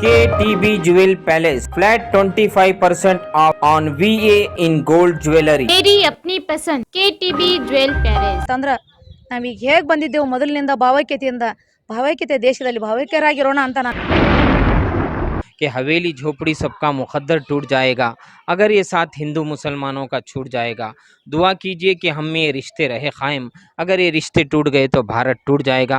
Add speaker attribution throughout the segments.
Speaker 1: KTB Jewel Palace, flat 25% off on VA in gold jewelry.
Speaker 2: ಮೇರಿ ಅಪ್ನಿ ಪಸಂದ್ KTB jewel palace.
Speaker 3: ಅಂತಂದ್ರ ನಾವೀಗ ಹೇಗ್ ಬಂದಿದ್ದೆವು ಮೊದಲಿನಿಂದ ಭಾವೈಕ್ಯತೆ ದೇಶದಲ್ಲಿ ಭಾವೈಕ್ಯರಾಗಿರೋಣ ಅಂತ ನಾನು
Speaker 1: कि हवेली झोपड़ी सबका मुकद्दर टूट जाएगा अगर ये साथ हिंदू मुसलमानों का छूट जाएगा। दुआ कीजिए कि हम में ये रिश्ते रहे कायम, अगर ये रिश्ते टूट गए तो भारत टूट जाएगा।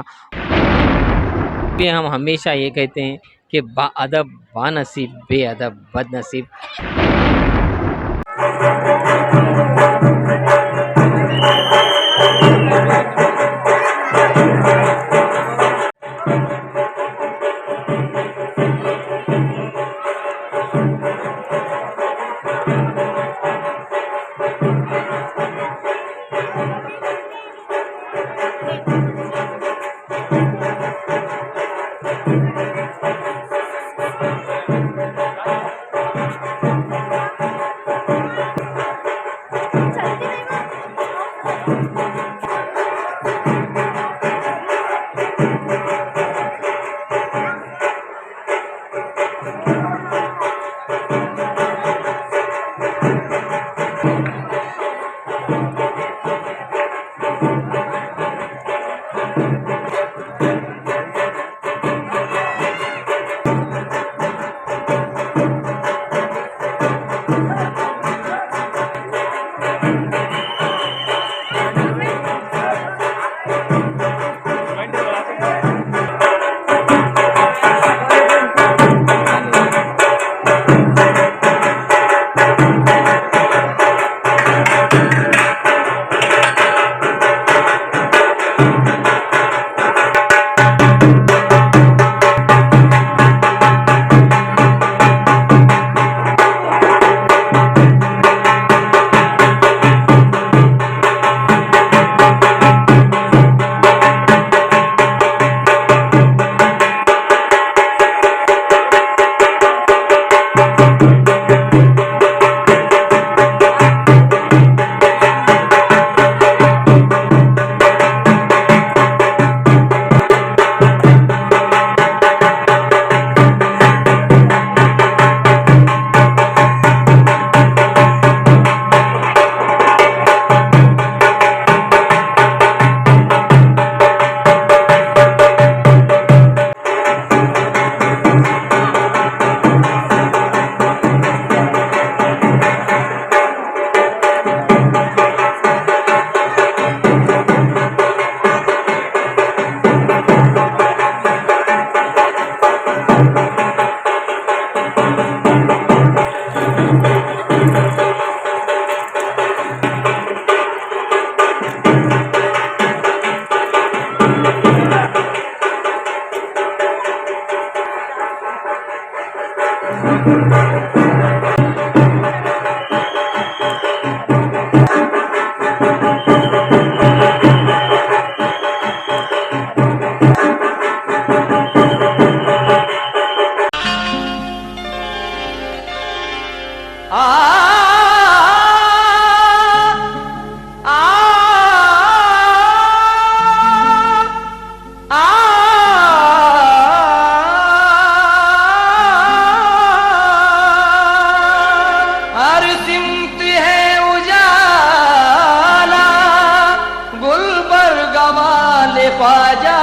Speaker 1: ये हम हमेशा ये कहते हैं कि बाअदब बानसीब बेअदब बदनसीब।
Speaker 4: ख्वाजा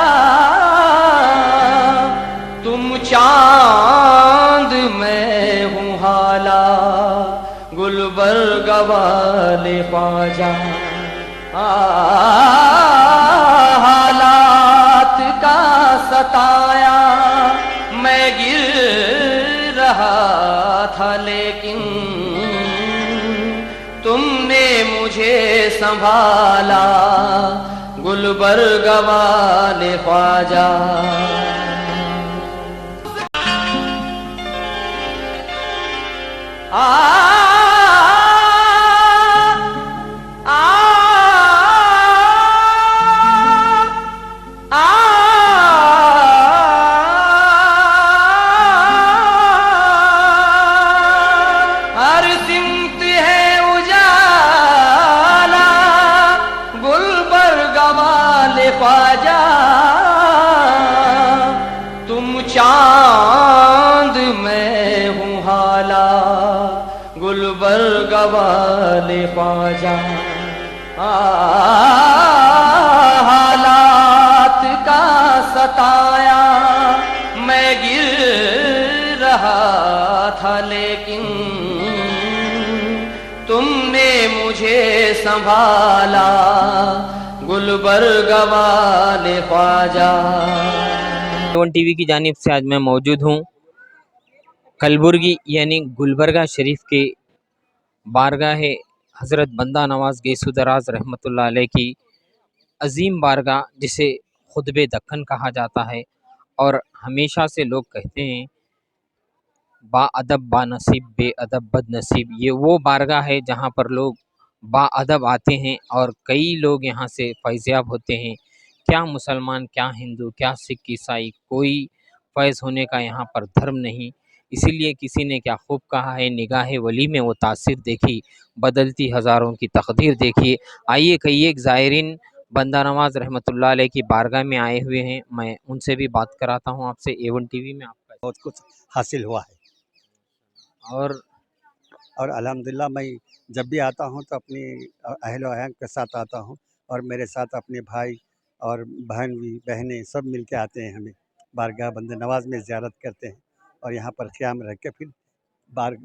Speaker 4: तुम चांद मैं हूँ हाला गुलबर्ग वाले ख्वाजा। हालात का सताया मैं गिर रहा था लेकिन तुमने मुझे संभाला गुलबर्ग वाले ख्वाजा। ख्वाजा तुम चांद वाले ख्वाजा। हालात का सताया मैं गिर रहा था, लेकिन तुमने मुझे संभाला गुलबर्ग वाले ख्वाजा।
Speaker 1: A1 टीवी की जानिब से आज मैं मौजूद हूँ कलबुर्गी यानी गुलबर्गा शरीफ के बारगाह हज़रत बंदा नवाज गैसुदराज रहमतुल्लाह अलैह की अजीम बारगाह, जिसे खुतबे दक्कन कहा जाता है। और हमेशा से लोग कहते हैं बाअदब बानसीब बेअदब बदनसीब, ये वो बारगाह है जहाँ पर लोग बाअदब आते हैं और कई लोग यहाँ से फैज़याब होते हैं। क्या मुसलमान, क्या हिंदू, क्या सिख, ईसाई, कोई फैज़ होने का यहाँ पर धर्म नहीं। इसीलिए किसी ने क्या खूब कहा है, निगाह वली में वो तासीर देखी, बदलती हज़ारों की तकदीर देखी। आइए कई एक ज़ायरीन बंदा नवाज रहमतुल्लाह अलैह की बारगाह में आए हुए हैं, मैं उनसे भी बात कराता हूँ आपसे। A1 टीवी में आपका
Speaker 5: बहुत कुछ हासिल हुआ है
Speaker 1: और
Speaker 5: और अल्हम्दुलिल्लाह मैं जब भी आता हूँ तो अपनी अहल व अहल के साथ आता हूँ और मेरे साथ अपने भाई और बहन भी बहनें सब मिल के आते हैं। हमें बारगाह बंदे नवाज में ज़ियारत करते हैं और यहाँ पर क़याम रह के फिर बार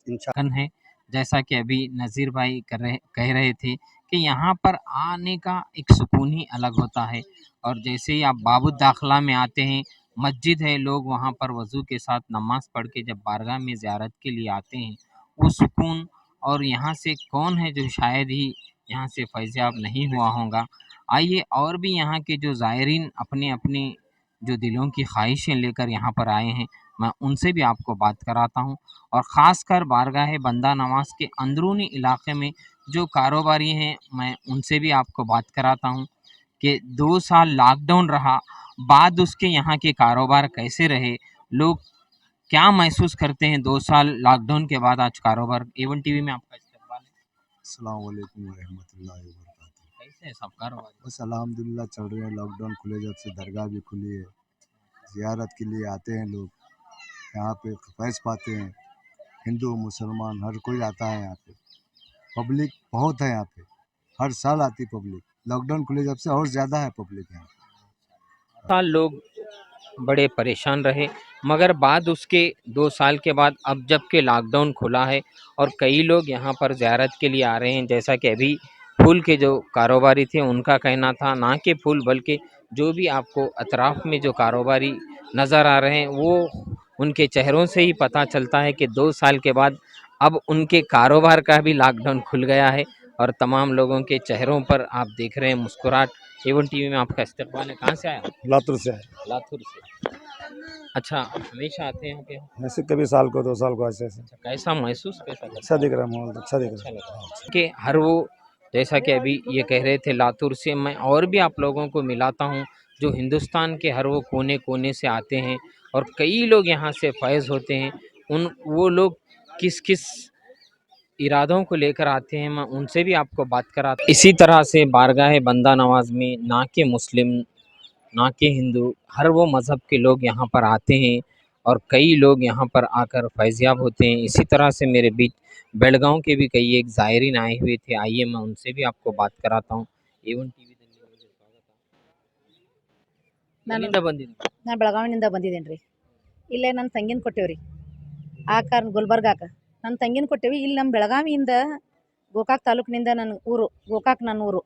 Speaker 5: इंशा
Speaker 1: धन है। जैसा कि अभी नज़ीर भाई कह रहे थे कि यहाँ पर आने का एक सुकून ही अलग होता है। और जैसे ही आप बाबुल दाखिला में आते हैं, मस्जिद है, लोग वहाँ पर वज़ू के साथ नमाज़ पढ़ के जब बारगाह में ज़ियारत के लिए आते हैं, वो सुकून। और यहाँ से कौन है जो शायद ही यहाँ से फैज़याब नहीं हुआ होगा। आइए और भी यहाँ के जो ज़ायरीन अपने अपने जो दिलों की ख्वाहिशें लेकर यहाँ पर आए हैं, मैं उनसे भी आपको बात कराता हूँ। और ख़ासकर बारगाह बंदा नवाज के अंदरूनी इलाके में जो कारोबारी हैं, मैं उनसे भी आपको बात कराता हूँ कि 2 साल लॉकडाउन रहा, बाद उसके यहाँ के कारोबार कैसे रहे, लोग क्या महसूस करते हैं 2 साल लॉकडाउन के बाद आज कारोबार। A1 टीवी में आपका इस्तकबाल है।
Speaker 6: अस्सलाम वालेकुम रहमतुल्लाहि व बरकातुहू।
Speaker 1: कैसे है सब कारोबार?
Speaker 6: बस अल्हम्दुलिल्लाह चल रहे हैं। लॉकडाउन खुले जब से दरगाह भी खुली है, ज़ियारत के लिए आते हैं लोग, यहाँ पे फैज़ पाते हैं। हिंदू मुसलमान हर कोई आता है यहाँ पे, पब्लिक बहुत है यहाँ पे, हर साल आती पब्लिक। लॉकडाउन खुले जब से और ज़्यादा है पब्लिक यहाँ पे।
Speaker 1: साल लोग बड़े परेशान रहे, मगर बाद उसके 2 साल के बाद अब जब के लॉकडाउन खुला है और कई लोग यहाँ पर ज़ियारत के लिए आ रहे हैं। जैसा कि अभी फूल के जो कारोबारी थे उनका कहना था, ना कि फूल बल्कि जो भी आपको अतराफ़ में जो कारोबारी नज़र आ रहे हैं, वो उनके चेहरों से ही पता चलता है कि 2 साल के बाद अब उनके कारोबार का भी लॉकडाउन खुल गया है और तमाम लोगों के चेहरों पर आप देख रहे हैं मुस्कुराहट। A1 टीवी में आपका इस्तकबाल है। कहाँ से आया?
Speaker 7: लातूर से है।
Speaker 1: लातूर से। अच्छा, हमेशा आते हैं यहाँ पे?
Speaker 7: ऐसे कभी साल को 2 साल को ऐसे ऐसे।
Speaker 1: अच्छा, कैसा महसूस कैसा करते
Speaker 7: अच्छा दिख रहा है माहौल, अच्छा दिख
Speaker 1: हैं?
Speaker 7: रहा
Speaker 1: अच्छा
Speaker 7: है।
Speaker 1: लग रहा है कि हर वो, जैसा कि अभी ये कह रहे थे लातूर से, मैं और भी आप लोगों को मिलाता हूँ जो हिंदुस्तान के हर वो कोने कोने से आते हैं और कई लोग यहाँ से फैज़ होते हैं। वो लोग किस किस इरादों को लेकर आते हैं, मैं उनसे भी आपको बात कराता। इसी तरह से बारगाह बंदा नवाज में ना के मुस्लिम, ना कि हिंदू, हर वो मज़हब के लोग यहाँ पर आते हैं और कई लोग यहाँ पर आकर फैज़याब होते हैं। इसी तरह से मेरे बीच बेलगांव के भी कई एक ज़ायरीन आए हुए थे, आइए मैं उनसे भी आपको बात कराता हूँ। A1 टीवी
Speaker 3: ನಾನು ನಾ ಬೆಳಗಾವಿನಿಂದ ಬಂದಿದ್ದೇನೆ ರೀ. ಇಲ್ಲೇ ನನ್ನ ತಂಗಿನ ಕೊಟ್ಟೇವ್ರಿ ಆ ಕಾರಣ ಗುಲ್ಬರ್ಗಾಕ ನನ್ನ ತಂಗಿನ ಕೊಟ್ಟೇವಿ. ಇಲ್ಲಿ ನಮ್ಮ ಬೆಳಗಾವಿಯಿಂದ ಗೋಕಾಕ್ ತಾಲೂಕಿನಿಂದ ನನ್ನ ಊರು ಗೋಕಾಕ್, ನನ್ನ ಊರು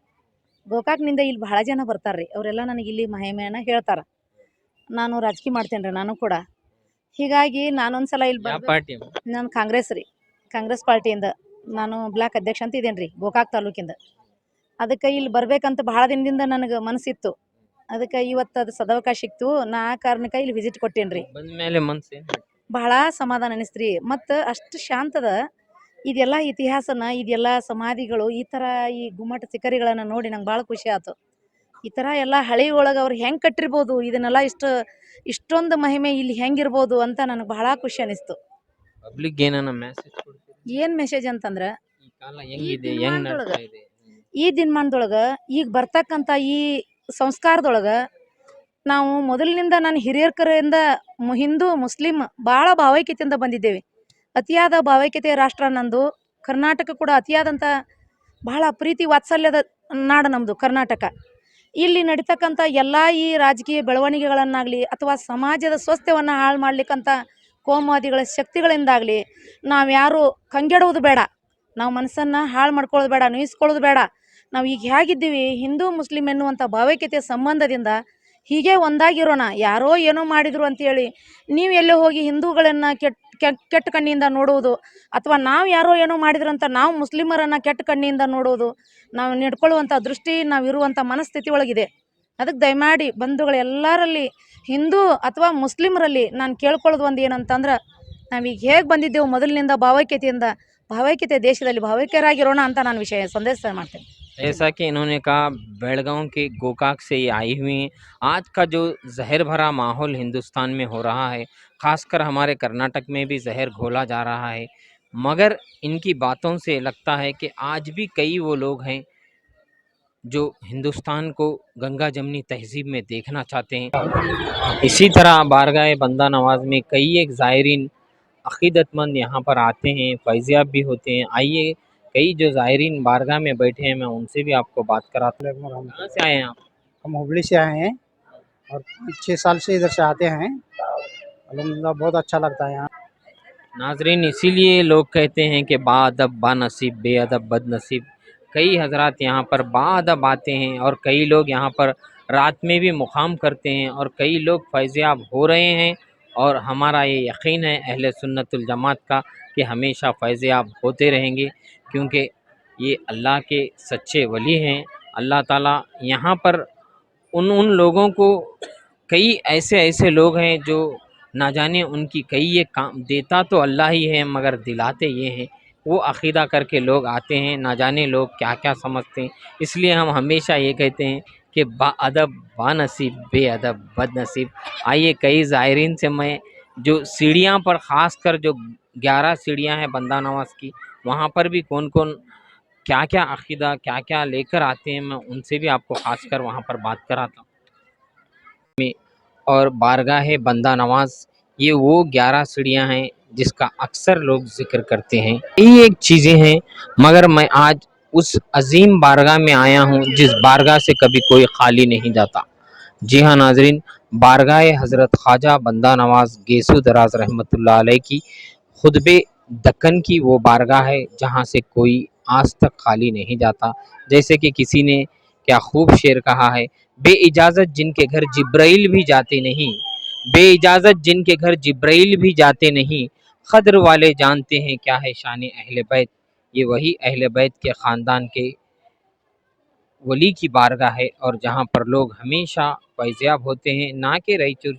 Speaker 3: ಗೋಕಾಕ್ನಿಂದ ಇಲ್ಲಿ ಬಹಳ ಜನ ಬರ್ತಾರೆ ರೀ. ಅವರೆಲ್ಲ ನನಗೆ ಇಲ್ಲಿ ಮಹಿಮೆಯನ್ನು ಹೇಳ್ತಾರೆ. ನಾನು ರಾಜಕೀಯ ಮಾಡ್ತೇನೆ ರೀ ನಾನು ಕೂಡ. ಹೀಗಾಗಿ ನಾನೊಂದು ಸಲ ಇಲ್ಲಿ
Speaker 1: ಯಾವ ಪಾರ್ಟಿ?
Speaker 3: ನಾನು ಕಾಂಗ್ರೆಸ್ ರೀ, ಕಾಂಗ್ರೆಸ್ ಪಾರ್ಟಿಯಿಂದ ನಾನು ಬ್ಲಾಕ್ ಅಧ್ಯಕ್ಷ ಅಂತ ಇದ್ದೇನೆ ರೀ ಗೋಕಾಕ್ ತಾಲೂಕಿಂದ. ಅದಕ್ಕೆ ಇಲ್ಲಿ ಬರ್ಬೇಕಂತ ಭಾಳ ದಿನದಿಂದ ನನಗೆ ಮನಸ್ಸಿತ್ತು. ಅದಕ್ಕೆ ಇವತ್ತು ಅದು ಸದವಕಾಶ ಸಿಕ್ತು. ನಾ ಆ ಕಾರಣಕ್ಕೆ ಇಲ್ಲಿ ವಿಸಿಟ್ ಕೊಟ್ಟೇನಿ ರೀ.
Speaker 1: ಬಂದ ಮೇಲೆ ಮನಸ್ಸು
Speaker 3: ಬಹಳ ಸಮಾಧಾನ ಅನಿಸ್ತು ರೀ. ಮತ್ತು ಅಷ್ಟು ಶಾಂತದ ಇದೆಲ್ಲ ಇತಿಹಾಸನ, ಇದೆಲ್ಲ ಸಮಾಧಿಗಳು, ಈ ಥರ ಈ ಗುಮ್ಮಟ ಶಿಖರಿಗಳನ್ನು ನೋಡಿ ನಂಗೆ ಭಾಳ ಖುಷಿ ಆಯ್ತು. ಈ ಥರ ಎಲ್ಲ ಹಳೆ ಒಳಗೆ ಅವ್ರು ಹೆಂಗೆ ಕಟ್ಟಿರ್ಬೋದು, ಇದನ್ನೆಲ್ಲ ಇಷ್ಟೊಂದು ಮಹಿಮೆ ಇಲ್ಲಿ ಹೆಂಗಿರ್ಬೋದು ಅಂತ ನನಗೆ ಬಹಳ ಖುಷಿ ಅನಿಸ್ತು.
Speaker 1: ಪಬ್ಲಿಕ್ ಏನನ್ನ ಮೆಸೇಜ್ ಕೊಡ್ತೀರಿ?
Speaker 3: ಏನು ಮೆಸೇಜ್ ಅಂತಂದ್ರೆ,
Speaker 1: ಈ ಕಾಲ ಹೆಂಗಿದೆ, ಹೆಂಗ್ ನಡ್ತಾ ಇದೆ?
Speaker 3: ಈ ದಿನಮಾನದೊಳಗೆ ಈಗ ಬರ್ತಕ್ಕಂಥ ಈ ಸಂಸ್ಕಾರದೊಳಗೆ ನಾವು ಮೊದಲಿನಿಂದ ನಾನು ಹಿರಿಯರ್ಕರಿಂದ ಹಿಂದೂ ಮುಸ್ಲಿಂ ಭಾಳ ಭಾವೈಕ್ಯತೆಯಿಂದ ಬಂದಿದ್ದೇವೆ. ಅತಿಯಾದ ಭಾವೈಕ್ಯತೆಯ ರಾಷ್ಟ್ರ ನಂದು ಕರ್ನಾಟಕ ಕೂಡ ಅತಿಯಾದಂಥ ಬಹಳ ಪ್ರೀತಿ ವಾತ್ಸಲ್ಯದ ನಾಡು ನಮ್ಮದು ಕರ್ನಾಟಕ. ಇಲ್ಲಿ ನಡೀತಕ್ಕಂಥ ಎಲ್ಲ ಈ ರಾಜಕೀಯ ಬೆಳವಣಿಗೆಗಳನ್ನಾಗಲಿ ಅಥವಾ ಸಮಾಜದ ಸ್ವಾಸ್ಥ್ಯವನ್ನು ಹಾಳು ಮಾಡ್ಲಿಕ್ಕಂಥ ಕೋಮುವಾದಿಗಳ ಶಕ್ತಿಗಳಿಂದಾಗಲಿ ನಾವು ಯಾರು ಕಂಗೆಡುವುದು ಬೇಡ, ನಾವು ಮನಸ್ಸನ್ನು ಹಾಳು ಮಾಡ್ಕೊಳ್ಳೋದು ಬೇಡ, ನೋಯಿಸ್ಕೊಳ್ಳೋದು ಬೇಡ. ನಾವು ಈಗ ಹೇಗಿದ್ದೀವಿ ಹಿಂದೂ ಮುಸ್ಲಿಂ ಎನ್ನುವಂಥ ಭಾವೈಕ್ಯತೆಯ ಸಂಬಂಧದಿಂದ ಹೀಗೆ ಒಂದಾಗಿರೋಣ. ಯಾರೋ ಏನೋ ಮಾಡಿದರು ಅಂತೇಳಿ ನೀವು ಎಲ್ಲೋ ಹೋಗಿ ಹಿಂದೂಗಳನ್ನು ಕೆಟ್ಟ ಕಣ್ಣಿಯಿಂದ ನೋಡುವುದು ಅಥವಾ ನಾವು ಯಾರೋ ಏನೋ ಮಾಡಿದ್ರಂತ ನಾವು ಮುಸ್ಲಿಮರನ್ನು ಕೆಟ್ಟ ಕಣ್ಣಿಯಿಂದ ನೋಡುವುದು, ನಾವು ನಡ್ಕೊಳ್ಳುವಂಥ ದೃಷ್ಟಿ, ನಾವು ಇರುವಂಥ ಮನಸ್ಥಿತಿ ಒಳಗಿದೆ. ಅದಕ್ಕೆ ದಯಮಾಡಿ ಬಂಧುಗಳು ಎಲ್ಲರಲ್ಲಿ ಹಿಂದೂ ಅಥವಾ ಮುಸ್ಲಿಮರಲ್ಲಿ ನಾನು ಕೇಳ್ಕೊಳ್ಳೋದು ಒಂದು ಏನಂತಂದ್ರೆ, ನಾವೀಗ ಹೇಗೆ ಬಂದಿದ್ದೆವು ಮೊದಲಿನಿಂದ ಭಾವೈಕ್ಯತೆ ದೇಶದಲ್ಲಿ ಭಾವೈಕ್ಯರಾಗಿರೋಣ ಅಂತ ನಾನು ಸಂದೇಶ ಮಾಡ್ತೇನೆ.
Speaker 1: जैसा कि इन्होंने कहा बेलगांव के गोकाक से ये आई हुई हैं। आज का जो जहर भरा माहौल हिंदुस्तान में हो रहा है, ख़ासकर हमारे कर्नाटक में भी जहर घोला जा रहा है, मगर इनकी बातों से लगता है कि आज भी कई वो लोग हैं जो हिंदुस्तान को गंगा जमनी तहजीब में देखना चाहते हैं। इसी तरह बारगाह बंदा नवाज में कई एक ज़ायरीन अक़ीदतमंद यहाँ पर आते हैं, फैज़याब भी होते हैं। आइए कई जो ज़ायरीन बारगाह में बैठे हैं मैं उनसे भी आपको बात कराता हूँ। कहाँ से आए हैं आप?
Speaker 7: हम हुबली से आए हैं और 5-6 साल से इधर से आते हैं। अल्हम्दुलिल्लाह बहुत अच्छा लगता है यहाँ।
Speaker 1: नाजरीन, इसीलिए लोग कहते हैं कि बाअदब बानसीब बेअदब बदनसीब। कई हजरात यहाँ पर बाअदब आते हैं और कई लोग यहाँ पर रात में भी मुकाम करते हैं और कई लोग फैज़याब हो रहे हैं। और हमारा ये यकीन है अहले सुन्नतुल जमात का कि हमेशा फैज़याब होते रहेंगे, क्योंकि ये अल्लाह के सच्चे वली हैं। अल्लाह ताला यहाँ पर उन लोगों को, कई ऐसे लोग हैं जो ना जाने उनकी कई ये काम, देता तो अल्लाह ही है मगर दिलाते ये हैं। वो अक़ीदा करके लोग आते हैं, ना जाने लोग क्या क्या समझते हैं। इसलिए हम हमेशा ये कहते हैं कि बाअदब बानसीब बेअदब बदनसीब। आइए कई ज़ायरीन से मैं जो सीढ़ियाँ पर, ख़ास कर जो 11 सीढ़ियाँ हैं बंदा नवाज की, वहाँ पर भी कौन कौन क्या क्या अक़ीदा क्या क्या लेकर आते हैं, मैं उनसे भी आपको ख़ास कर वहाँ पर बात कराता हूँ। और बारगाह बंदा नवाज ये वो 11 सीढ़ियाँ हैं जिसका अक्सर लोग जिक्र करते हैं। यही एक चीज़ें हैं, मगर मैं आज उस अजीम बारगाह में आया हूँ जिस बारगाह से कभी कोई खाली नहीं जाता। जी हाँ नाजरीन, बारगाह हज़रत ख्वाजा बंदा नवाज गेसू दराज रहमतुल्लाह अलैह की खुतबे दक्कन की वो बारगाह है जहाँ से कोई आज तक खाली नहीं जाता। जैसे कि किसी ने क्या खूब शेर कहा है, बेइजाज़त जिनके घर जिब्राइल भी जाते नहीं, बेइजाज़त जिनके घर जिब्राइल भी जाते नहीं, क़द्र वाले जानते हैं क्या है शान अहले बैत। ये वही अहले बैत के ख़ानदान के वली की बारगाह है और जहाँ पर लोग हमेशा फैज़याब होते हैं, ना कि रायचूर,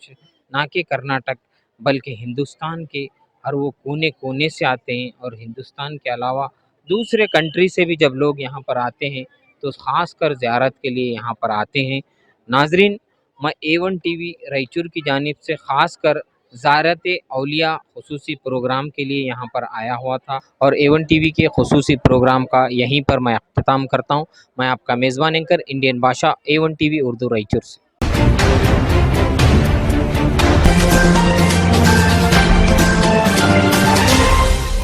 Speaker 1: ना कि कर्नाटक, बल्कि हिंदुस्तान के हर वो कोने कोने से आते हैं। और हिंदुस्तान के अलावा दूसरे कंट्री से भी जब लोग यहाँ पर आते हैं तो ख़ास कर ज़ियारत के लिए यहाँ पर आते हैं। नाजरीन, मैं A1 TV रायचूर की जानिब से ख़ास कर ज़ियारत औलिया ख़ुसूसी प्रोग्राम के लिए यहाँ पर आया हुआ था और A1 TV के ख़ुसूसी प्रोग्राम का यहीं पर मैं अख्ताम करता हूँ। मैं आपका मेज़बान एंकर इंडियन भाषा A1 TV उर्दू रायचूर से।